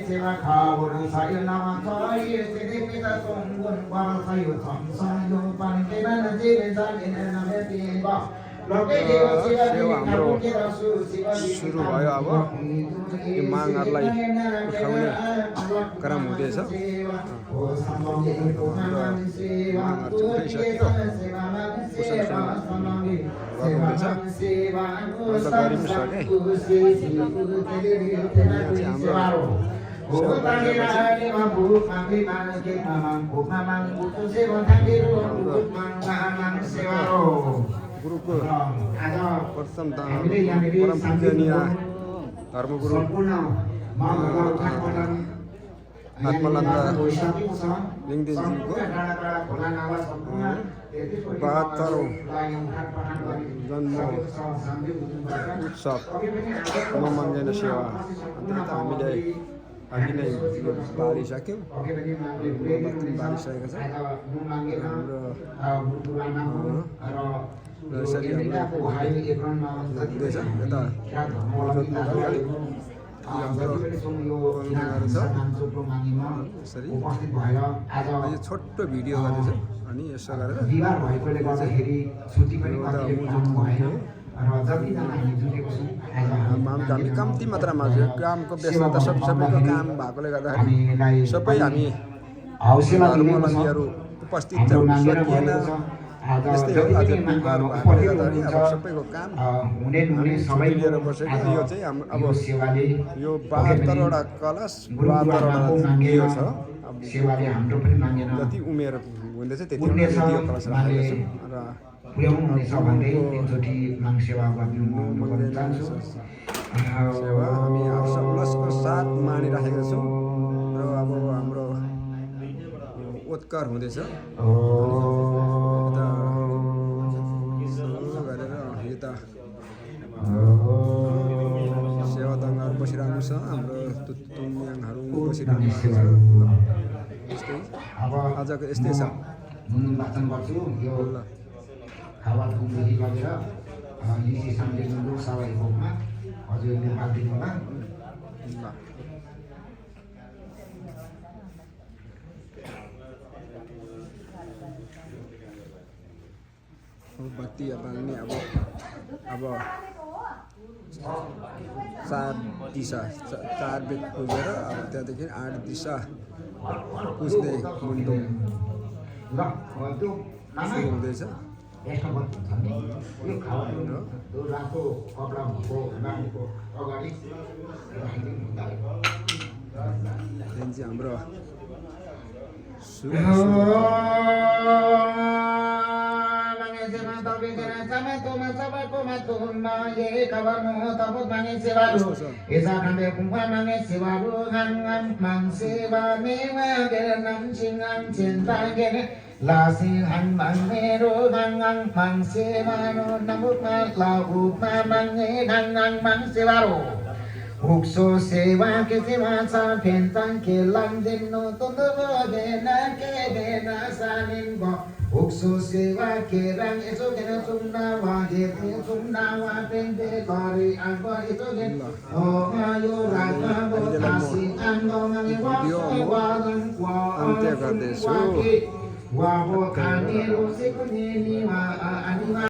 सेवा हाम्रो सुरु भयो। अब यो मागहरूलाई उठाउने क्रम हुँदैछ। मागहरू उठाइसक्यो, गर्नुहुँदैछ। अन्त गरि पनि सके। हाम्रो गुरुको प्रथम परम पूजनीय धर्मगुरु आत्मानन्द लिङ्गदेनजीको 72औं जन्म उत्सव मनोरञ्जन सेवा अन्तर्गत हामीले अघि नै बारिसक्यौँ। बारिसकेको छ हाम्रो यसरी हुँदैछ। यता यो छोटो भिडियो गर्दैछ अनि यसो गरेर हामी कम्ती मात्रामा कामको व्यस्तता सबैको काम भएकोले गर्दाखेरि सबै हामी धर्मावलम्बीहरू उपस्थित सकिएन। यस्तै हो। आज बिहिबार भएकोले गर्दाखेरि अब सबैको काम छुट्टी लिएर बसेको। यो चाहिँ अब यो 72वटा कलश 72वटा दियो छ। अब जति उमेर हुँदैछ त्यति दियो कलश राखेको छु र सेवा हामी हर्षोल्लासको साथ मानिराखेका छौँ र अब हाम्रो ओतकार हुँदैछ। गरेर यता सेवा दङ्गाहरू बसिरहनु छ। हाम्रो तुल्याङहरू बसिरहनु छ। यस्तै आजको यस्तै छ। खावादेखि लगेर लिची सामग्रीको सवाई भोगमा हजुरले पालिदिनु होला। बत्ती बाल्ने अब 4 दिशा 4 बेद पुजेर अब त्यहाँदेखि 8 दिशा पुज्दै मुन्टो सुरु हुँदैछ। हाम्रो Lasing han mangero gangang mangsewaro namukma laukma mange gangang mangsewaro ukso sewa ke sewa sa pentang ke landin no tondo gena ke gena sanin go ukso sewa ke rang eso gena sumna wa ge sumna wa pente kari angko eso gen o ayo raga bo asi angko mange wa wa lang wa Wabo kani usiku nini wa